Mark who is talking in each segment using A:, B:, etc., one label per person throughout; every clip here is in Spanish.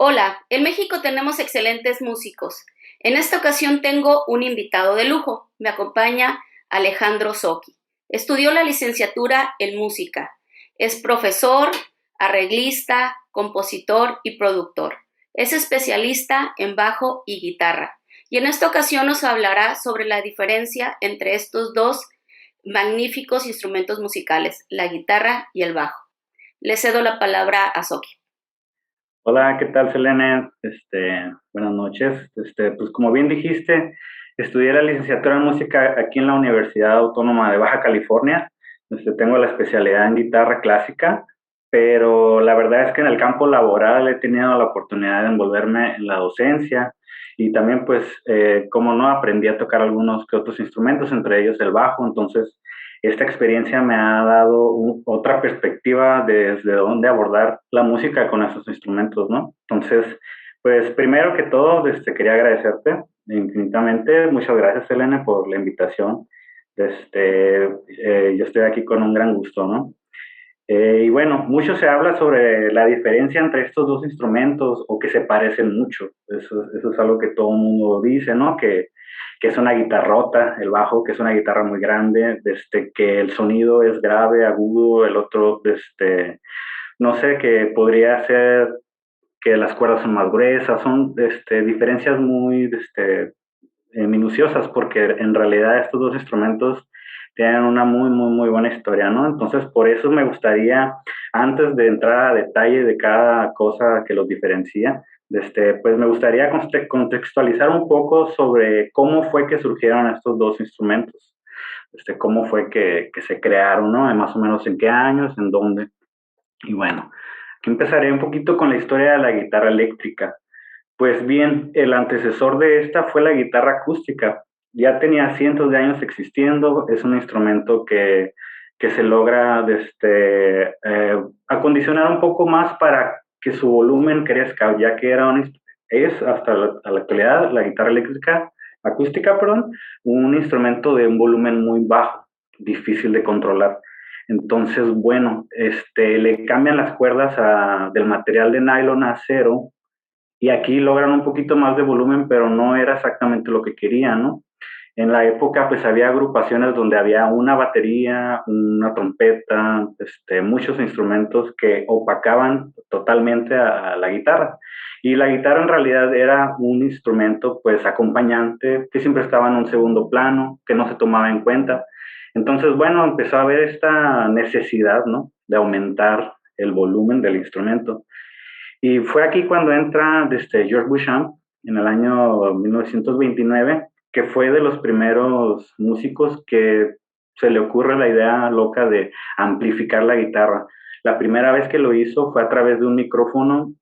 A: Hola, en México tenemos excelentes músicos. En esta ocasión tengo un invitado de lujo. Me acompaña Alejandro Socchi. Estudió la licenciatura en música. Es profesor, arreglista, compositor y productor. Es especialista en bajo y guitarra. Y en esta ocasión nos hablará sobre la diferencia entre estos dos magníficos instrumentos musicales, la guitarra y el bajo. Le cedo la palabra a Socchi.
B: Hola, ¿qué tal, Selene? Buenas noches. Pues como bien dijiste, estudié la licenciatura en música aquí en la Universidad Autónoma de Baja California. Tengo la especialidad en guitarra clásica, pero la verdad es que en el campo laboral he tenido la oportunidad de envolverme en la docencia y también, pues, como no, aprendí a tocar algunos que otros instrumentos, entre ellos el bajo. Entonces, esta experiencia me ha dado otra perspectiva desde dónde abordar la música con esos instrumentos, ¿no? Entonces, pues primero que todo, quería agradecerte infinitamente. Muchas gracias, Elena, por la invitación. Yo estoy aquí con un gran gusto, ¿no? Y bueno, mucho se habla sobre la diferencia entre estos dos instrumentos o que se parecen mucho. Eso es algo que todo el mundo dice, ¿no? Que es una guitarrota, el bajo, que es una guitarra muy grande, que el sonido es grave, agudo, el otro, no sé, que podría ser que las cuerdas son más gruesas, son diferencias muy minuciosas, porque en realidad estos dos instrumentos tienen una muy buena historia, ¿no? Entonces, por eso me gustaría, antes de entrar a detalle de cada cosa que los diferencia, pues me gustaría contextualizar un poco sobre cómo fue que surgieron estos dos instrumentos, cómo fue que se crearon, ¿no? Más o menos en qué años, en dónde. Y bueno, aquí empezaré un poquito con la historia de la guitarra eléctrica. Pues bien, el antecesor de esta fue la guitarra acústica. Ya tenía cientos de años existiendo, es un instrumento que se logra acondicionar un poco más para que su volumen crezca, ya que es hasta a la actualidad la guitarra eléctrica, acústica, perdón, un instrumento de un volumen muy bajo, difícil de controlar. Entonces, bueno, le cambian las cuerdas del material de nylon a acero y aquí logran un poquito más de volumen, pero no era exactamente lo que querían, ¿no? En la época, pues había agrupaciones donde había una batería, una trompeta, muchos instrumentos que opacaban totalmente a la guitarra. Y la guitarra en realidad era un instrumento, pues, acompañante, que siempre estaba en un segundo plano, que no se tomaba en cuenta. Entonces, bueno, empezó a haber esta necesidad, ¿no? De aumentar el volumen del instrumento. Y fue aquí cuando entra George Beauchamp en el año 1929, que fue de los primeros músicos que se le ocurre la idea loca de amplificar la guitarra. La primera vez que lo hizo fue a través de un micrófono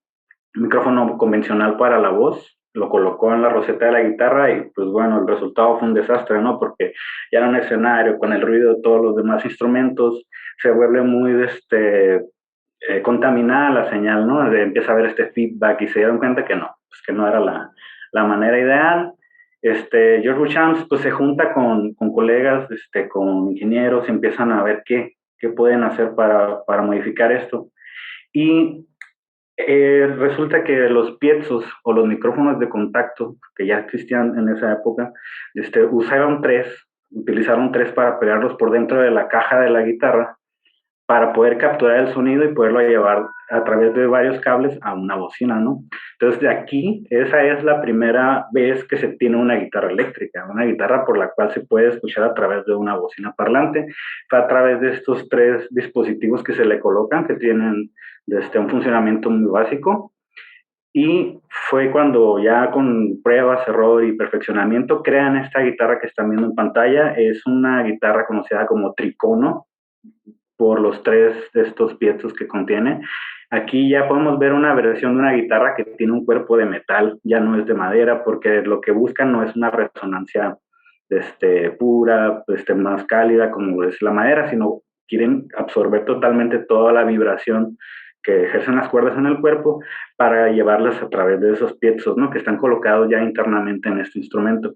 B: convencional para la voz, lo colocó en la roseta de la guitarra y pues bueno, el resultado fue un desastre, ¿no? Porque ya en un escenario con el ruido de todos los demás instrumentos se vuelve muy contaminada la señal, ¿no? Empieza a haber este feedback y se dieron cuenta que no, pues que no era la manera ideal. George Beauchamp pues se junta con colegas, con ingenieros, y empiezan a ver qué pueden hacer para modificar esto. Y resulta que los piezos o los micrófonos de contacto que ya existían en esa época, utilizaron tres para pegarlos por dentro de la caja de la guitarra para poder capturar el sonido y poderlo llevar a través de varios cables a una bocina, ¿no? Entonces, de aquí, esa es la primera vez que se tiene una guitarra eléctrica, una guitarra por la cual se puede escuchar a través de una bocina parlante. Fue a través de estos tres dispositivos que se le colocan, que tienen un funcionamiento muy básico. Y fue cuando ya con pruebas, error y perfeccionamiento crean esta guitarra que están viendo en pantalla. Es una guitarra conocida como tricono, por los tres de estos piezos que contiene. Aquí ya podemos ver una versión de una guitarra que tiene un cuerpo de metal, ya no es de madera, porque lo que buscan no es una resonancia pura, más cálida como es la madera, sino quieren absorber totalmente toda la vibración que ejercen las cuerdas en el cuerpo para llevarlas a través de esos piezos, ¿no? Que están colocados ya internamente en este instrumento.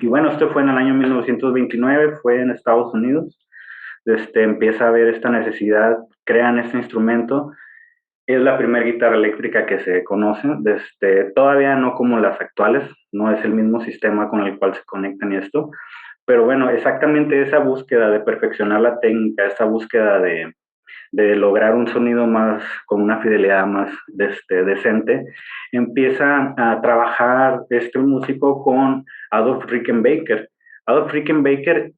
B: Y bueno, esto fue en el año 1929, fue en Estados Unidos. Empieza a haber esta necesidad, crean este instrumento. Es la primera guitarra eléctrica que se conoce, todavía no como las actuales, no es el mismo sistema con el cual se conectan y esto, pero bueno, exactamente esa búsqueda de perfeccionar la técnica, esa búsqueda de lograr un sonido más, con una fidelidad más decente, empieza a trabajar este músico con Adolf Rickenbacker. Adolf Rickenbacker,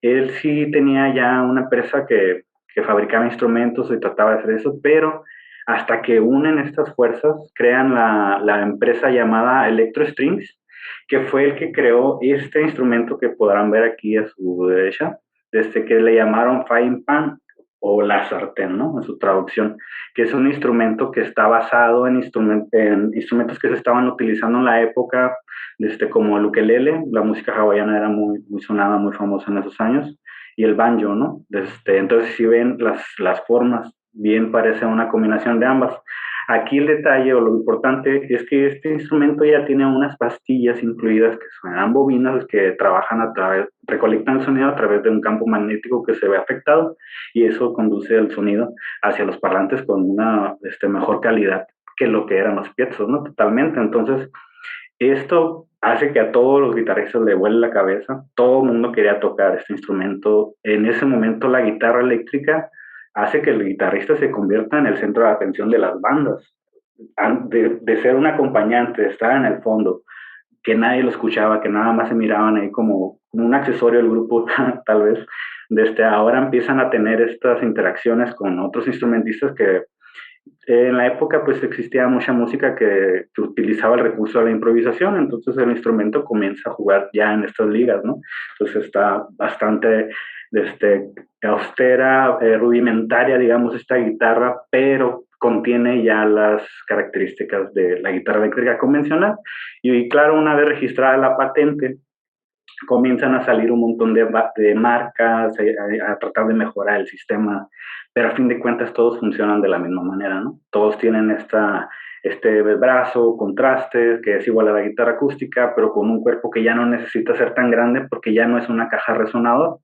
B: él sí tenía ya una empresa que fabricaba instrumentos y trataba de hacer eso, pero hasta que unen estas fuerzas, crean la empresa llamada Electro Strings, que fue el que creó este instrumento que podrán ver aquí a su derecha, desde que le llamaron Frying Pan o la sartén, ¿no? En su traducción, que es un instrumento que está basado en instrumentos que se estaban utilizando en la época, como el ukelele, la música hawaiana era muy sonada, muy famosa en esos años, y el banjo, ¿no? Entonces, si ven las formas, bien parece una combinación de ambas. Aquí el detalle o lo importante es que este instrumento ya tiene unas pastillas incluidas que son bobinas que trabajan recolectan el sonido a través de un campo magnético que se ve afectado y eso conduce el sonido hacia los parlantes con una mejor calidad que lo que eran los piezos, ¿no? Totalmente. Entonces, esto hace que a todos los guitarristas le vuele la cabeza. Todo el mundo quería tocar este instrumento. En ese momento, la guitarra eléctrica hace que el guitarrista se convierta en el centro de atención de las bandas. De ser un acompañante, de estar en el fondo, que nadie lo escuchaba, que nada más se miraban ahí como un accesorio del grupo, tal vez. Desde ahora empiezan a tener estas interacciones con otros instrumentistas que en la época pues existía mucha música que utilizaba el recurso de la improvisación, entonces el instrumento comienza a jugar ya en estas ligas, ¿no? Entonces está bastante austera, rudimentaria, digamos, esta guitarra, pero contiene ya las características de la guitarra eléctrica convencional. Y claro, una vez registrada la patente, comienzan a salir un montón de marcas a tratar de mejorar el sistema, pero a fin de cuentas todos funcionan de la misma manera, ¿no? Todos tienen este brazo, contraste, que es igual a la guitarra acústica, pero con un cuerpo que ya no necesita ser tan grande porque ya no es una caja resonador,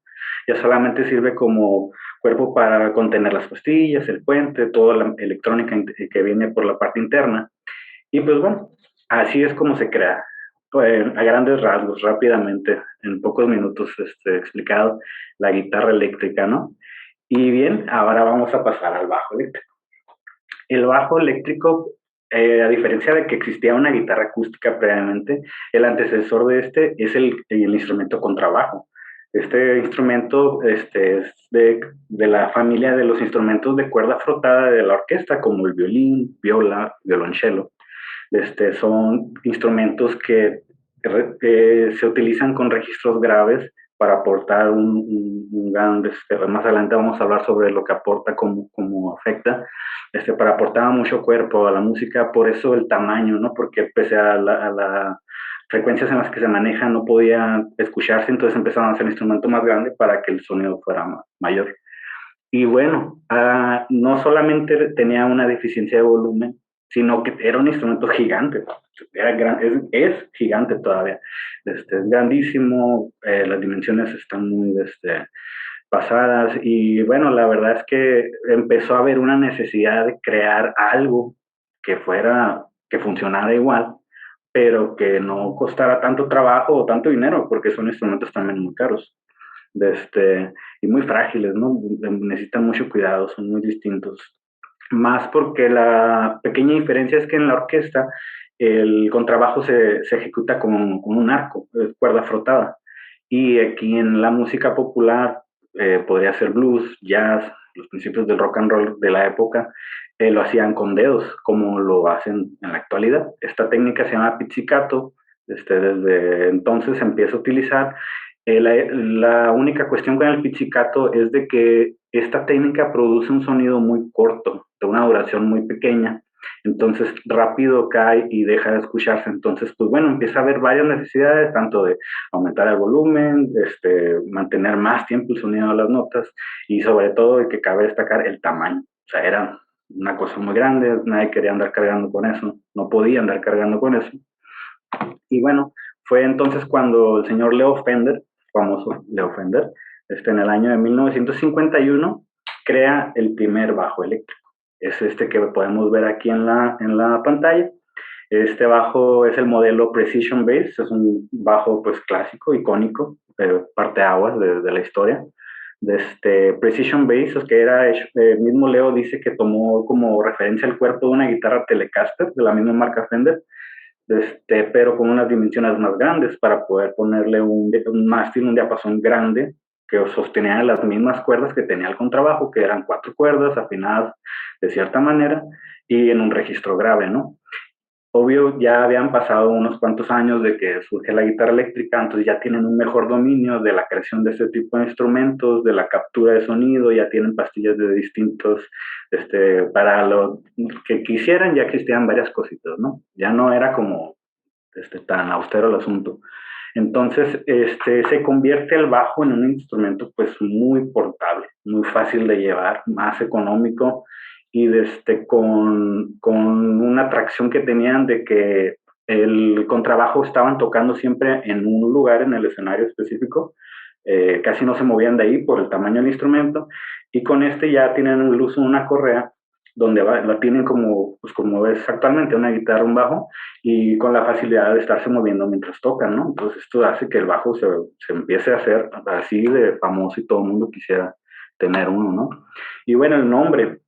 B: ya solamente sirve como cuerpo para contener las pastillas, el puente, toda la electrónica que viene por la parte interna. Y pues bueno, así es como se crea. Pues, a grandes rasgos, rápidamente, en pocos minutos explicado, la guitarra eléctrica, ¿no? Y bien, ahora vamos a pasar al bajo eléctrico. El bajo eléctrico, a diferencia de que existía una guitarra acústica previamente, el antecesor de este es el instrumento contrabajo. Este instrumento es de la familia de los instrumentos de cuerda frotada de la orquesta, como el violín, viola, violonchelo. Son instrumentos que se utilizan con registros graves para aportar un gran, más adelante vamos a hablar sobre lo que aporta, cómo afecta, para aportar mucho cuerpo a la música, por eso el tamaño, ¿no? Porque pese a las frecuencias en las que se maneja no podía escucharse, entonces empezaron a hacer un instrumento más grande para que el sonido fuera mayor. Y bueno, no solamente tenía una deficiencia de volumen, sino que era un instrumento gigante. Es gigante todavía. Es grandísimo, las dimensiones están muy pasadas y bueno, la verdad es que empezó a haber una necesidad de crear algo que funcionara igual, pero que no costara tanto trabajo o tanto dinero, porque son instrumentos también muy caros y muy frágiles, ¿no? Necesitan mucho cuidado, son muy distintos. Más porque la pequeña diferencia es que en la orquesta el contrabajo se ejecuta con un arco, cuerda frotada. Y aquí en la música popular, podría ser blues, jazz, los principios del rock and roll de la época, lo hacían con dedos, como lo hacen en la actualidad. Esta técnica se llama pizzicato, desde entonces se empieza a utilizar. La única cuestión con el pizzicato es de que esta técnica produce un sonido muy corto, de una duración muy pequeña, entonces rápido cae y deja de escucharse. Entonces, pues bueno, empieza a haber varias necesidades, tanto de aumentar el volumen, mantener más tiempo el sonido de las notas y sobre todo de que cabe destacar el tamaño. O sea, era una cosa muy grande, nadie quería andar cargando con eso, no podía andar cargando con eso. Y bueno, fue entonces cuando el señor Leo Fender, famoso Leo Fender, en el año de 1951, crea el primer bajo eléctrico. es este que podemos ver aquí en la pantalla. Este bajo es el modelo Precision Bass, es un bajo pues clásico, icónico, parteaguas de la historia. De este Precision Bass, es que era hecho, mismo Leo dice que tomó como referencia el cuerpo de una guitarra Telecaster de la misma marca Fender, pero con unas dimensiones más grandes para poder ponerle un mástil, un diapasón grande que sostenía las mismas cuerdas que tenía el contrabajo, que eran 4 cuerdas afinadas de cierta manera y en un registro grave, ¿no? Obvio, ya habían pasado unos cuantos años de que surge la guitarra eléctrica, entonces ya tienen un mejor dominio de la creación de este tipo de instrumentos, de la captura de sonido, ya tienen pastillas de distintos, para lo que quisieran, ya existían varias cositas, ¿no? Ya no era como tan austero el asunto. Entonces, se convierte el bajo en un instrumento pues muy portable, muy fácil de llevar, más económico y con una atracción que tenían de que el contrabajo estaban tocando siempre en un lugar en el escenario específico, casi no se movían de ahí por el tamaño del instrumento y con ya tienen el uso de una correa donde la tienen pues como ves actualmente una guitarra, un bajo, y con la facilidad de estarse moviendo mientras tocan, ¿no? Entonces esto hace que el bajo se empiece a hacer así de famoso y todo el mundo quisiera tener uno, ¿no? Y bueno, el nombre,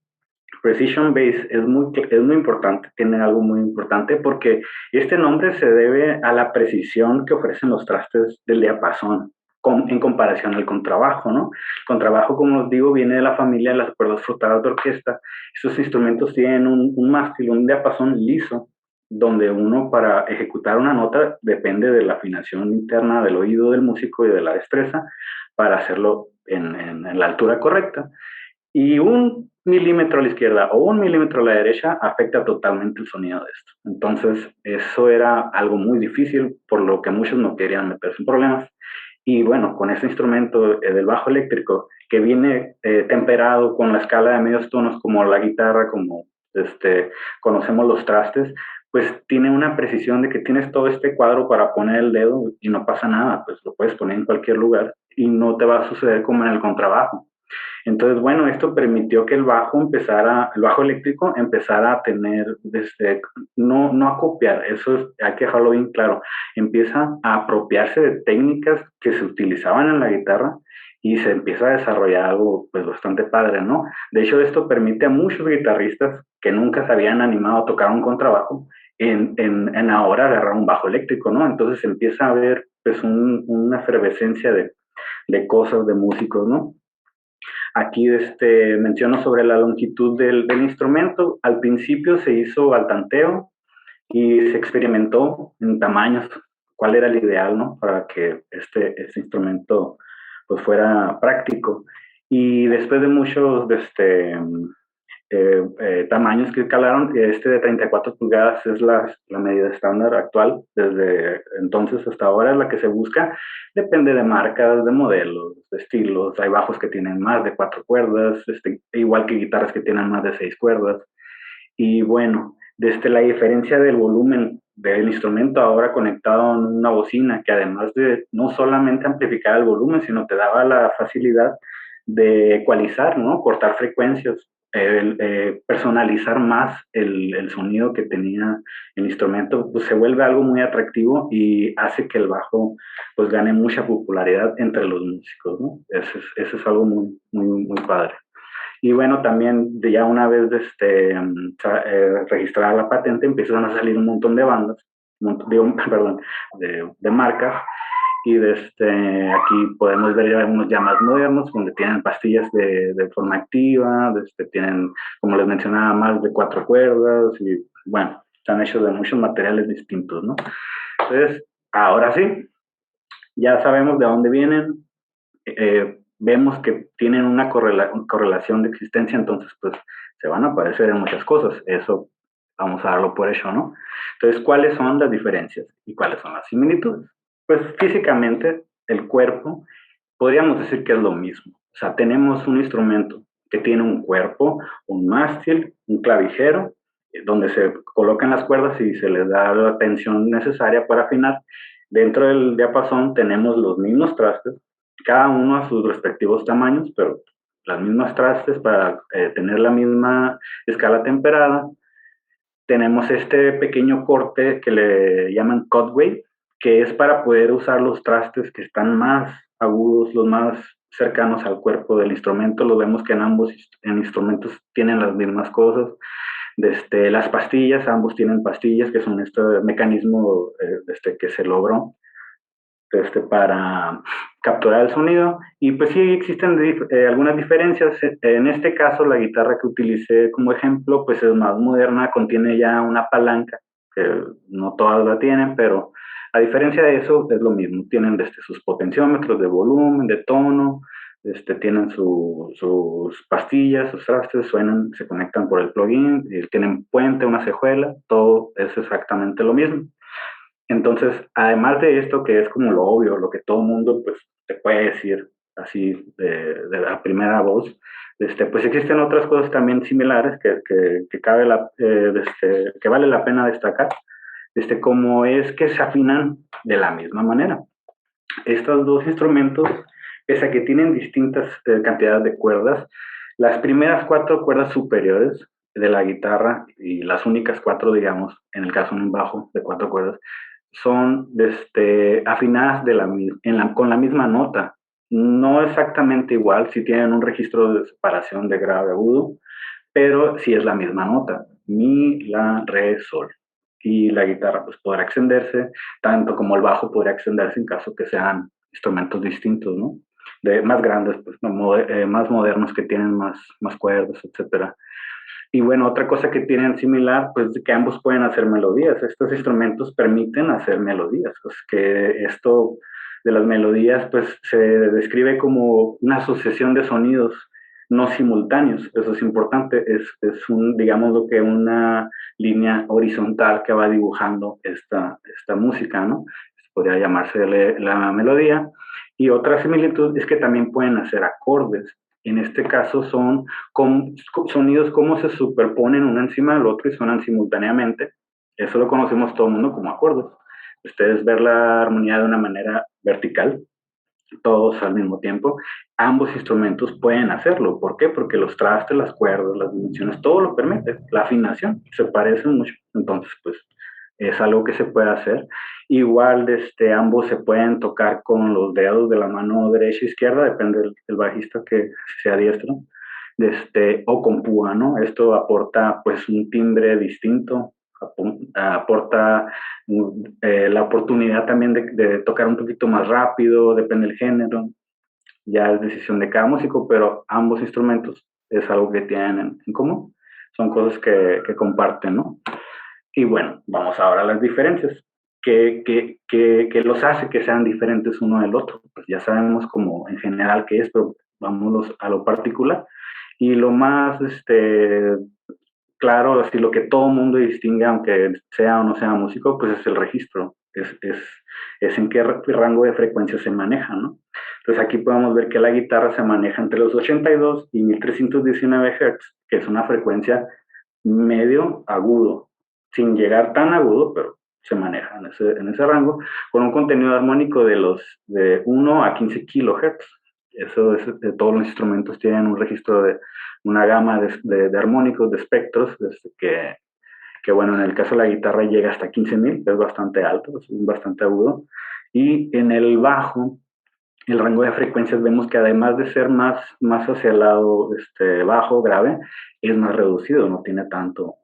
B: Precision Bass, es muy importante, tiene algo muy importante porque este nombre se debe a la precisión que ofrecen los trastes del diapasón en comparación al contrabajo, ¿no? El contrabajo, como os digo, viene de la familia de las cuerdas frotadas de orquesta. Estos instrumentos tienen un mástil, un diapasón liso, donde uno para ejecutar una nota depende de la afinación interna del oído del músico y de la destreza para hacerlo en la altura correcta. Y 1 milímetro a la izquierda o 1 milímetro a la derecha afecta totalmente el sonido de esto. Entonces, eso era algo muy difícil, por lo que muchos no querían meterse en problemas. Y bueno, con este instrumento del bajo eléctrico, que viene temperado con la escala de medios tonos, como la guitarra, como conocemos los trastes, pues tiene una precisión de que tienes todo este cuadro para poner el dedo y no pasa nada, pues lo puedes poner en cualquier lugar y no te va a suceder como en el contrabajo. Entonces, bueno, esto permitió que el bajo eléctrico empezara a tener, no a copiar, hay que dejarlo bien claro, empieza a apropiarse de técnicas que se utilizaban en la guitarra y se empieza a desarrollar algo pues bastante padre, ¿no? De hecho, esto permite a muchos guitarristas que nunca se habían animado a tocar un contrabajo en ahora agarrar un bajo eléctrico, ¿no? Entonces empieza a haber pues una efervescencia de cosas, de músicos, ¿no? Aquí menciono sobre la longitud del instrumento. Al principio se hizo al tanteo y se experimentó en tamaños, cuál era el ideal, ¿no? Para que este instrumento pues fuera práctico. Y después de muchos tamaños que calaron, de 34 pulgadas es la medida estándar actual, desde entonces hasta ahora es la que se busca, depende de marcas, de modelos, de estilos, hay bajos que tienen más de 4 cuerdas, igual que guitarras que tienen más de 6 cuerdas, y bueno, desde la diferencia del volumen del instrumento ahora conectado en una bocina, que además de no solamente amplificar el volumen, sino te daba la facilidad de ecualizar, ¿no? Cortar frecuencias, personalizar más el sonido que tenía el instrumento, pues se vuelve algo muy atractivo y hace que el bajo pues gane mucha popularidad entre los músicos, ¿no? Eso es algo muy, muy, muy padre. Y bueno, también ya una vez registrada la patente, empiezan a salir un montón de bandas, perdón, de marcas, y aquí podemos ver algunos ya más modernos, donde tienen pastillas de forma activa, tienen, como les mencionaba, más de 4 cuerdas, y bueno, están hechos de muchos materiales distintos, ¿no? Entonces, ahora sí, ya sabemos de dónde vienen, vemos que tienen una correlación de existencia, entonces pues se van a aparecer en muchas cosas, eso vamos a darlo por hecho, ¿no? Entonces, ¿cuáles son las diferencias y cuáles son las similitudes? Pues físicamente el cuerpo podríamos decir que es lo mismo, o sea, tenemos un instrumento que tiene un cuerpo, un mástil, un clavijero, donde se colocan las cuerdas y se les da la tensión necesaria para afinar. Dentro del diapasón tenemos los mismos trastes, cada uno a sus respectivos tamaños, pero las mismas trastes para tener la misma escala temperada. Tenemos este pequeño corte que le llaman cutaway, que es para poder usar los trastes que están más agudos, los más cercanos al cuerpo del instrumento. Lo vemos que en ambos instrumentos tienen las mismas cosas. Las pastillas, ambos tienen pastillas, que son este mecanismo que se logró para capturar el sonido. Y pues sí existen algunas diferencias. En este caso, la guitarra que utilicé como ejemplo, pues es más moderna, contiene ya una palanca, que no todas la tienen, pero a diferencia de eso, es lo mismo. Tienen sus potenciómetros de volumen, de tono, tienen sus pastillas, sus trastes, suenan, se conectan por el plugin, tienen puente, una cejuela, todo es exactamente lo mismo. Entonces, además de esto, que es como lo obvio, lo que todo el mundo pues, te puede decir así de la primera voz, pues existen otras cosas también similares que vale la pena destacar, como es que se afinan de la misma manera. Estos dos instrumentos, pese a que tienen distintas cantidades de cuerdas, las primeras 4 cuerdas superiores de la guitarra y las únicas 4, digamos, en el caso de un bajo de 4 cuerdas, son afinadas con la misma nota. No exactamente igual, si tienen un registro de separación de grave agudo, pero sí es la misma nota, mi, la, re, sol. Y la guitarra pues podrá extenderse, tanto como el bajo podrá extenderse en caso que sean instrumentos distintos, ¿no? Más grandes, pues, más modernos que tienen más cuerdas, etcétera. Y bueno, otra cosa que tienen similar, pues que ambos pueden hacer melodías. Estos instrumentos permiten hacer melodías, pues que esto de las melodías, pues se describe como una sucesión de sonidos no simultáneos. Eso es importante, digamos lo que una línea horizontal que va dibujando esta música, ¿no? Podría llamarse la melodía. Y otra similitud es que también pueden hacer acordes. En este caso son sonidos como se superponen uno encima del otro y suenan simultáneamente. Eso lo conocemos todo el mundo como acordes. Ustedes ver la armonía de una manera vertical, todos al mismo tiempo. Ambos instrumentos pueden hacerlo. ¿Por qué? Porque los trastes, las cuerdas, las dimensiones, todo lo permite. La afinación se parecen mucho. Entonces, pues es algo que se puede hacer. Igual, ambos se pueden tocar con los dedos de la mano derecha e izquierda, depende del bajista que sea diestro, o con púa, ¿no? Esto aporta pues un timbre distinto, aporta la oportunidad también de tocar un poquito más rápido, depende del género, ya es decisión de cada músico, pero ambos instrumentos es algo que tienen en común, son cosas que comparten, ¿no? Y bueno, vamos ahora a las diferencias. ¿Qué los hace que sean diferentes uno del otro? Pues ya sabemos como en general qué es, pero vámonos a lo particular. Y lo más claro, así lo que todo mundo distingue, aunque sea o no sea músico, pues es el registro, es en qué rango de frecuencia se maneja, ¿no? Entonces aquí podemos ver que la guitarra se maneja entre los 82 y 1319 Hz, que es una frecuencia medio agudo, sin llegar tan agudo, pero se maneja en ese rango, con un contenido armónico de 1 a 15 kilohertz. Eso es, todos los instrumentos tienen un registro de una gama de armónicos, de espectros, que bueno, en el caso de la guitarra llega hasta 15.000, es bastante alto, es bastante agudo. Y en el bajo, el rango de frecuencias vemos que además de ser más hacia el lado bajo, grave, es más reducido, no tiene tanto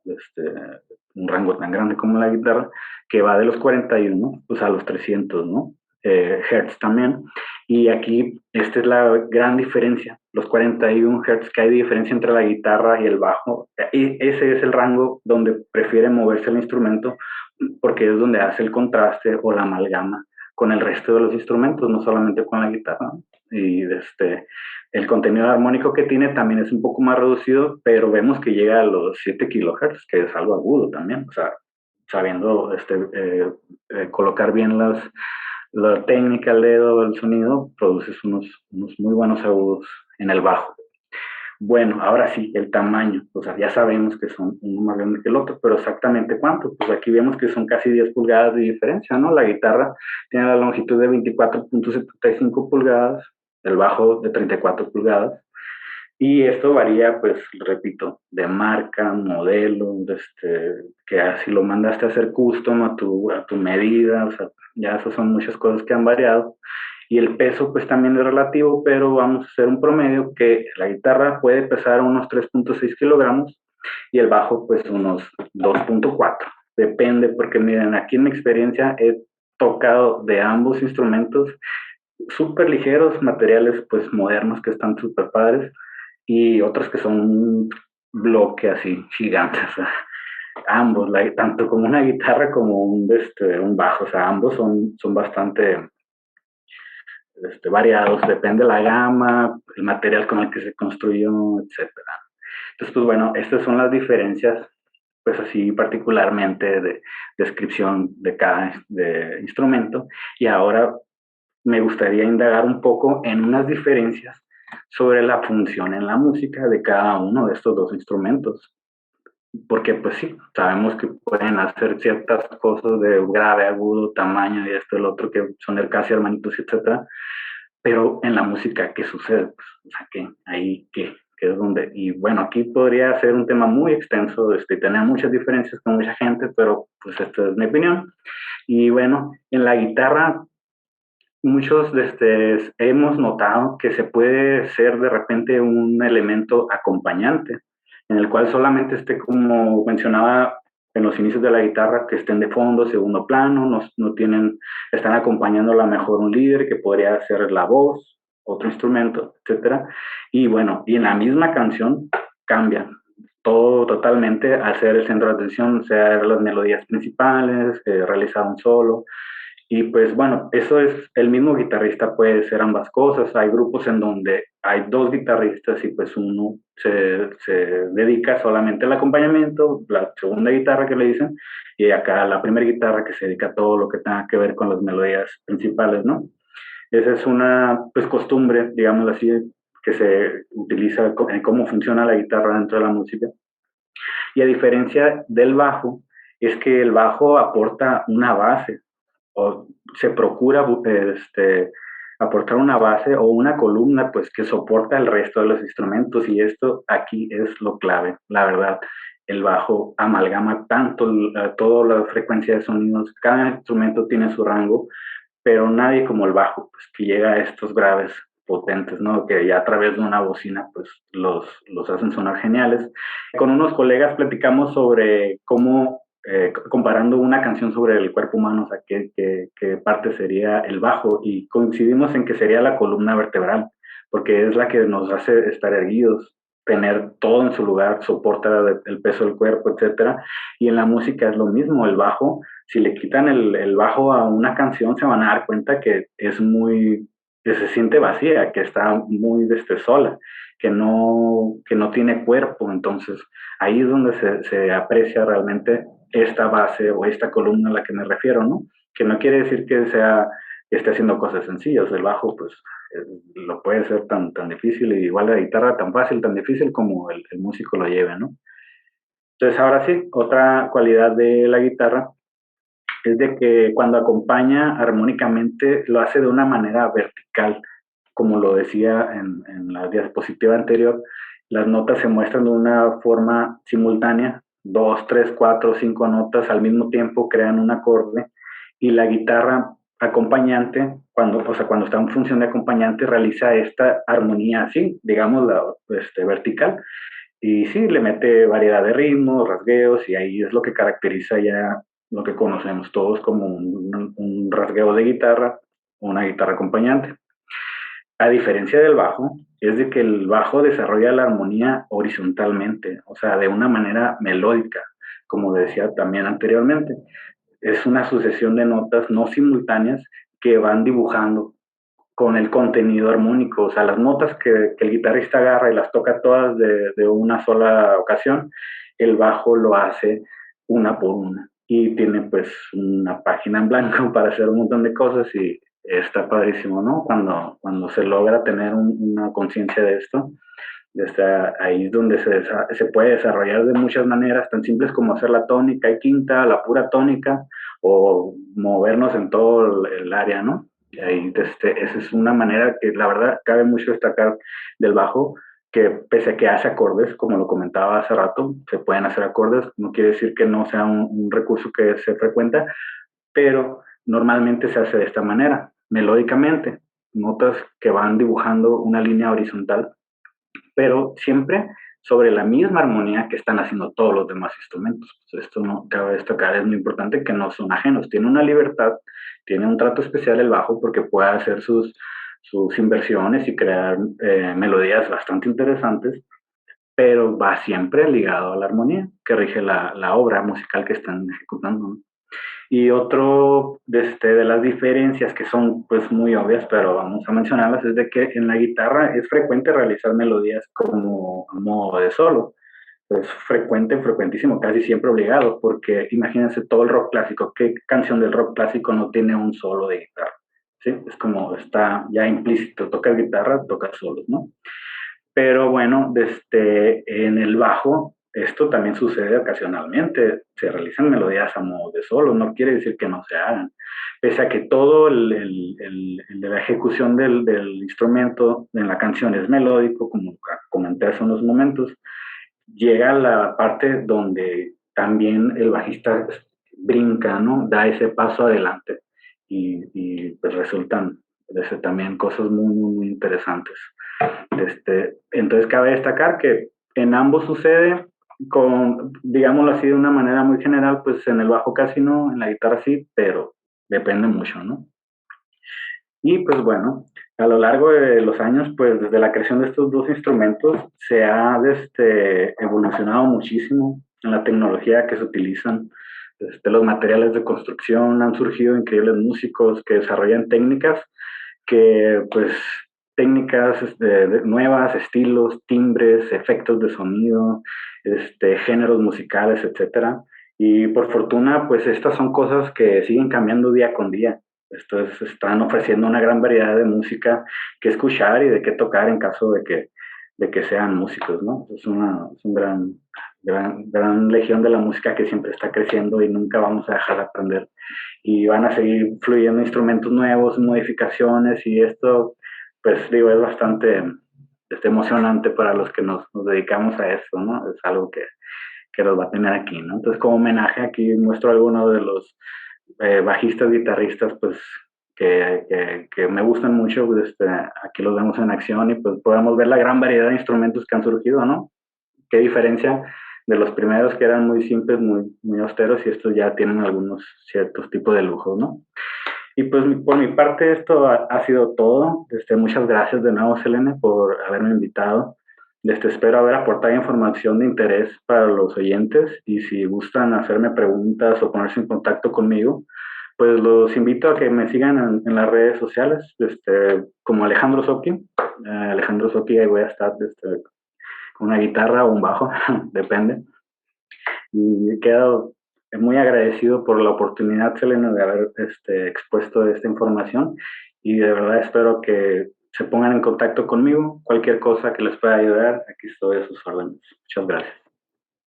B: un rango tan grande como la guitarra, que va de los 41 pues a los 300, ¿no? Hertz también. Y aquí esta es la gran diferencia, los 41 Hz que hay de diferencia entre la guitarra y el bajo. Y ese es el rango donde prefiere moverse el instrumento porque es donde hace el contraste o la amalgama con el resto de los instrumentos, no solamente con la guitarra. Y el contenido armónico que tiene también es un poco más reducido, pero vemos que llega a los 7 kHz, que es algo agudo también. O sea, sabiendo colocar bien la técnica, el dedo, el sonido, produces unos muy buenos agudos en el bajo. Bueno, ahora sí, el tamaño. O sea, ya sabemos que son uno más grande que el otro, pero exactamente cuánto. Pues aquí vemos que son casi 10 pulgadas de diferencia, ¿no? La guitarra tiene la longitud de 24.75 pulgadas, el bajo de 34 pulgadas. Y esto varía, pues, repito, de marca, modelo, que si lo mandaste a hacer custom a tu medida, o sea, ya esas son muchas cosas que han variado. Y el peso, pues, también es relativo, pero vamos a hacer un promedio que la guitarra puede pesar unos 3.6 kilogramos y el bajo, pues, unos 2.4. Depende, porque miren, aquí en mi experiencia he tocado de ambos instrumentos súper ligeros, materiales pues modernos que están súper padres y otros que son un bloque así gigantes. O sea, ambos, tanto como una guitarra como un bajo, o sea, ambos son bastante variados, depende de la gama, el material con el que se construyó, etcétera. Entonces, pues bueno, estas son las diferencias, pues así particularmente de descripción de cada instrumento. Y ahora me gustaría indagar un poco en unas diferencias sobre la función en la música de cada uno de estos dos instrumentos. Porque pues sí, sabemos que pueden hacer ciertas cosas de grave, agudo, tamaño y esto, el otro, que son el casi hermanitos, etcétera. Pero en la música, ¿qué sucede? Pues, o sea, que ahí, ¿qué es donde? Y bueno, aquí podría ser un tema muy extenso, tener muchas diferencias con mucha gente, pero pues esta es mi opinión. Y bueno, en la guitarra muchos hemos notado que se puede ser de repente un elemento acompañante, en el cual solamente esté, como mencionaba en los inicios de la guitarra, que estén de fondo, segundo plano, no tienen, están acompañando a lo mejor un líder que podría ser la voz, otro instrumento, etcétera. Y bueno, y en la misma canción cambia todo totalmente al ser el centro de atención, sea las melodías principales, realizar un solo, y pues bueno, eso es, el mismo guitarrista puede ser ambas cosas. Hay grupos en donde hay dos guitarristas y pues uno se dedica solamente al acompañamiento, la segunda guitarra que le dicen, y acá la primera guitarra que se dedica a todo lo que tenga que ver con las melodías principales, ¿no? Esa es una pues costumbre, digamos así, que se utiliza en cómo funciona la guitarra dentro de la música. Y a diferencia del bajo, es que el bajo aporta una base o se procura aportar una base o una columna pues que soporta el resto de los instrumentos, y esto aquí es lo clave, la verdad. El bajo amalgama tanto toda la frecuencia de sonidos, cada instrumento tiene su rango, pero nadie como el bajo, pues que llega a estos graves potentes, ¿no? Que ya a través de una bocina, pues los hacen sonar geniales. Con unos colegas platicamos sobre cómo, comparando una canción sobre el cuerpo humano, o sea, qué parte sería el bajo, y coincidimos en que sería la columna vertebral, porque es la que nos hace estar erguidos, tener todo en su lugar, soporta el peso del cuerpo, etcétera. Y en la música es lo mismo, el bajo, si le quitan el bajo a una canción, se van a dar cuenta que es muy, que se siente vacía, que está muy sola, que no tiene cuerpo. Entonces, ahí es donde se aprecia realmente esta base o esta columna a la que me refiero, ¿no? Que no quiere decir que esté haciendo cosas sencillas. El bajo, pues, lo puede ser tan difícil, y igual la guitarra tan fácil, tan difícil como el músico lo lleve, ¿no? Entonces, ahora sí, otra cualidad de la guitarra es de que cuando acompaña armónicamente lo hace de una manera vertical, como lo decía en la diapositiva anterior. Las notas se muestran de una forma simultánea, dos, tres, cuatro, cinco notas al mismo tiempo crean un acorde, y la guitarra acompañante, o sea, cuando está en función de acompañante, realiza esta armonía así, digamos, vertical, y sí, le mete variedad de ritmos, rasgueos, y ahí es lo que caracteriza ya lo que conocemos todos como un rasgueo de guitarra, una guitarra acompañante. A diferencia del bajo, es de que el bajo desarrolla la armonía horizontalmente, o sea, de una manera melódica, como decía también anteriormente. Es una sucesión de notas no simultáneas que van dibujando con el contenido armónico, o sea, las notas que el guitarrista agarra y las toca todas de una sola ocasión, el bajo lo hace una por una, y tiene pues una página en blanco para hacer un montón de cosas, y está padrísimo, ¿no? Cuando se logra tener una conciencia de esto, ahí es donde se puede desarrollar de muchas maneras, tan simples como hacer la tónica y quinta, la pura tónica, o movernos en todo el área, ¿no? Y ahí, esa es una manera que la verdad cabe mucho destacar del bajo, que pese a que hace acordes, como lo comentaba hace rato, se pueden hacer acordes, no quiere decir que no sea un recurso que se frecuenta, pero normalmente se hace de esta manera, melódicamente, notas que van dibujando una línea horizontal, pero siempre sobre la misma armonía que están haciendo todos los demás instrumentos. Pues esto no cabe destacar, es muy importante que no son ajenos, tiene una libertad, tiene un trato especial el bajo porque puede hacer sus inversiones y crear melodías bastante interesantes, pero va siempre ligado a la armonía que rige la obra musical que están ejecutando, ¿no? Y otro de las diferencias que son pues muy obvias, pero vamos a mencionarlas, es de que en la guitarra es frecuente realizar melodías como a modo de solo. Es frecuente, frecuentísimo, casi siempre obligado, porque imagínense todo el rock clásico, ¿qué canción del rock clásico no tiene un solo de guitarra? ¿Sí? Es como está ya implícito, tocas guitarra, tocas solos, ¿no? Pero bueno, en el bajo esto también sucede ocasionalmente. Se realizan melodías a modo de solo, no quiere decir que no se hagan. Pese a que todo el de la ejecución del instrumento en la canción es melódico, como comenté hace unos momentos, llega la parte donde también el bajista brinca, ¿no? Da ese paso adelante y pues resultan también cosas muy, muy, muy interesantes. Entonces cabe destacar que en ambos sucede, digámoslo así de una manera muy general, pues en el bajo casi no, en la guitarra sí, pero depende mucho, ¿no? Y pues bueno, a lo largo de los años, pues desde la creación de estos dos instrumentos se ha evolucionado muchísimo en la tecnología que se utilizan. Los materiales de construcción, han surgido increíbles músicos que desarrollan técnicas que pues técnicas nuevas, estilos, timbres, efectos de sonido, géneros musicales, etcétera. Y por fortuna, pues estas son cosas que siguen cambiando día con día. Están ofreciendo una gran variedad de música que escuchar y de qué tocar en caso de que sean músicos, ¿no? Es un gran legión de la música que siempre está creciendo y nunca vamos a dejar de aprender. Y van a seguir fluyendo instrumentos nuevos, modificaciones, y esto, pues digo, es bastante emocionante para los que nos dedicamos a eso, ¿no? Es algo que los va a tener aquí, ¿no? Entonces, como homenaje, aquí muestro algunos de los bajistas, guitarristas, pues, que me gustan mucho, pues, aquí los vemos en acción y pues podemos ver la gran variedad de instrumentos que han surgido, ¿no? Qué diferencia de los primeros que eran muy simples, muy, muy austeros, y estos ya tienen algunos ciertos tipos de lujos, ¿no? Y pues por mi parte esto ha sido todo. Muchas gracias de nuevo, Selene, por haberme invitado. Espero haber aportado información de interés para los oyentes, y si gustan hacerme preguntas o ponerse en contacto conmigo, pues los invito a que me sigan en las redes sociales, como Alejandro Socchi. Alejandro Socchi, ahí voy a estar con una guitarra o un bajo, depende. Y quedo muy agradecido por la oportunidad, Selena, de haber expuesto esta información, y de verdad espero que se pongan en contacto conmigo. Cualquier cosa que les pueda ayudar, aquí estoy a sus órdenes. Muchas gracias.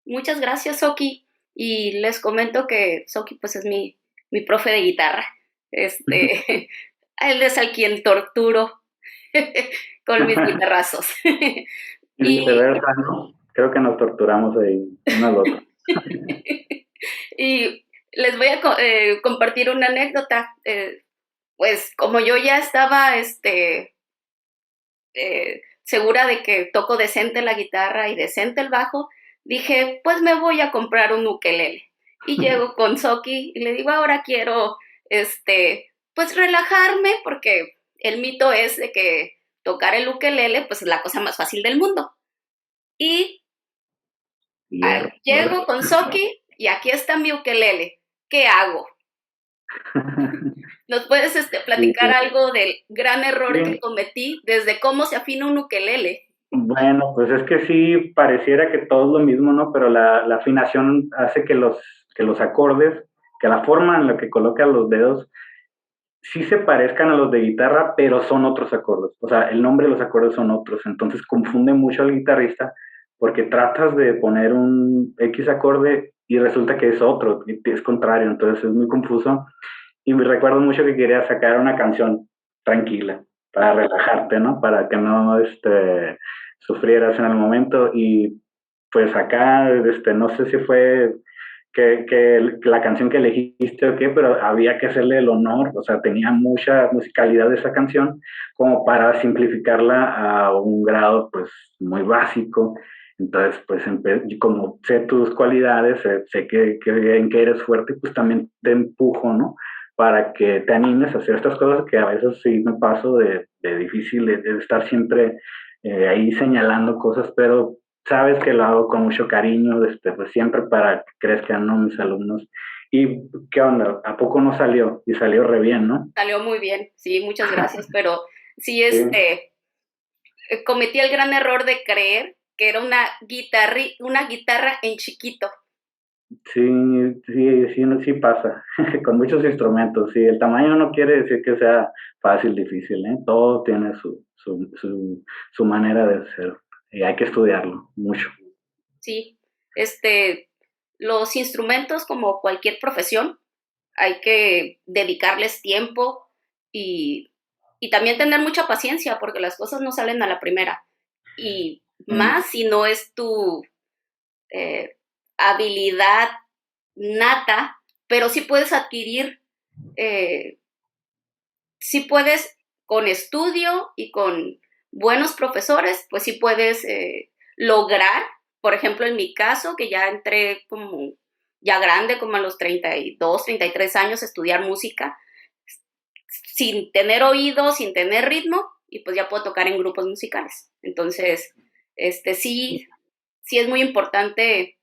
A: Muchas gracias, Soki. Y les comento que Soki pues es mi profe de guitarra. A él es al quien torturo con mis guitarrazos.
B: Y viceversa, ¿no? Creo que nos torturamos ahí, uno al otro.
A: Y les voy a compartir una anécdota. Pues como yo ya estaba segura de que toco decente la guitarra y decente el bajo, dije, pues me voy a comprar un ukelele. Y llego con Soki y le digo, ahora quiero, pues relajarme, porque el mito es de que tocar el ukelele, pues es la cosa más fácil del mundo. Y llego con Soki y aquí está mi ukelele. ¿Qué hago? ¿Nos puedes platicar algo del gran error que cometí desde cómo se afina un ukelele?
B: Bueno, pues es que sí, pareciera que todo es lo mismo, ¿no? Pero la afinación hace que los acordes, que la forma en la que colocan los dedos, sí se parezcan a los de guitarra, pero son otros acordes. O sea, el nombre de los acordes son otros. Entonces confunde mucho al guitarrista, porque tratas de poner un X acorde y resulta que es otro, y es contrario. Entonces es muy confuso. Y me recuerdo mucho que quería sacar una canción tranquila para relajarte, ¿no? Para que no sufrieras en el momento. Y pues acá, no sé si fue que la canción que elegiste o qué, pero había que hacerle el honor, o sea, tenía mucha musicalidad esa canción, como para simplificarla a un grado pues muy básico. Entonces, pues como sé tus cualidades, sé en que eres fuerte, pues también te empujo, ¿no? Para que te animes a hacer estas cosas que a veces sí me paso de difícil, de estar siempre ahí señalando cosas, pero sabes que lo hago con mucho cariño, pues siempre para que crezcan, ¿no? Mis alumnos. ¿Y qué onda? ¿A poco no salió? Y salió re bien, ¿no?
A: Salió muy bien, sí, muchas gracias, pero sí,
B: Sí,
A: cometí el gran error de creer que era una guitarra en chiquito.
B: sí, sí pasa, con muchos instrumentos, sí, el tamaño no quiere decir que sea fácil, difícil, ¿eh? Todo tiene su manera de ser, y hay que estudiarlo mucho.
A: Sí, los instrumentos, como cualquier profesión, hay que dedicarles tiempo y, y también tener mucha paciencia porque las cosas no salen a la primera. Y
B: Mm,
A: más si no es tu eh, habilidad nata, pero sí puedes adquirir, sí puedes con estudio y con buenos profesores, pues sí puedes lograr, por ejemplo, en mi caso, que ya entré como ya grande, como a los 32, 33 años, a estudiar música, sin tener oído, sin tener ritmo, y pues ya puedo tocar en grupos musicales. Entonces, sí, sí es muy importante.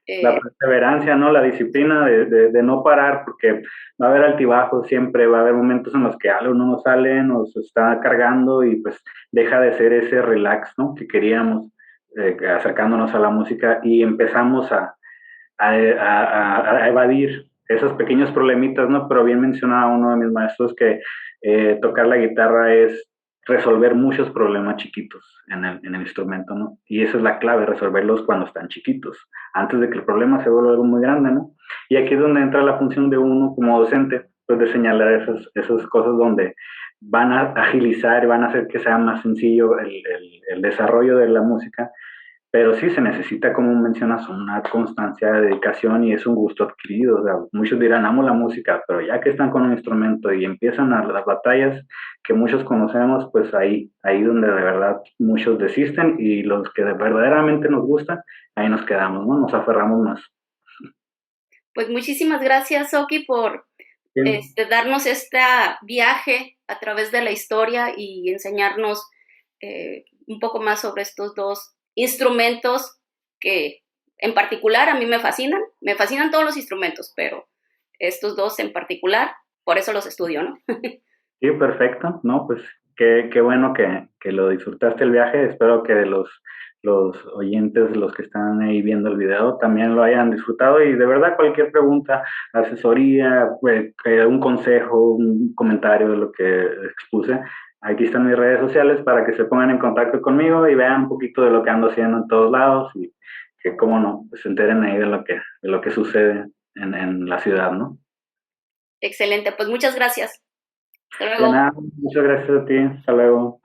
B: La
A: eh,
B: perseverancia, ¿no? La disciplina de no parar, porque va a haber altibajos siempre, va a haber momentos en los que algo no nos sale, nos está cargando y pues deja de ser ese relax, ¿no? Que queríamos acercándonos a la música y empezamos a evadir esos pequeños problemitas, ¿no? Pero bien mencionaba uno de mis maestros que tocar la guitarra es resolver muchos problemas chiquitos en el instrumento, ¿no? Y esa es la clave, resolverlos cuando están chiquitos, antes de que el problema se vuelva algo muy grande, ¿no? Y aquí es donde entra la función de uno como docente, pues de señalar esas cosas donde van a agilizar, van a hacer que sea más sencillo el desarrollo de la música, pero sí se necesita, como mencionas, una constancia de dedicación y es un gusto adquirido. O sea, muchos dirán, amo la música, pero ya que están con un instrumento y empiezan las batallas que muchos conocemos, pues ahí donde de verdad muchos desisten y los que verdaderamente nos gusta, ahí nos quedamos, ¿no? Nos aferramos más.
A: pues muchísimas gracias, Oki, por
B: Bien.
A: darnos este viaje a través de la historia y enseñarnos un poco más sobre estos dos instrumentos que en particular a mí me fascinan todos los instrumentos, pero estos dos en particular, por eso los estudio, ¿no?
B: Sí, perfecto, ¿no? Pues qué bueno que lo disfrutaste el viaje. Espero que los oyentes, los que están ahí viendo el video, también lo hayan disfrutado. Y de verdad, cualquier pregunta, asesoría, un consejo, un comentario de lo que expuse, aquí están mis redes sociales para que se pongan en contacto conmigo y vean un poquito de lo que ando haciendo en todos lados y que, cómo no, pues se enteren ahí de lo que sucede en la ciudad, ¿no?
A: Excelente, pues muchas gracias. Hasta
B: De
A: luego.
B: nada, muchas gracias a ti. Hasta luego.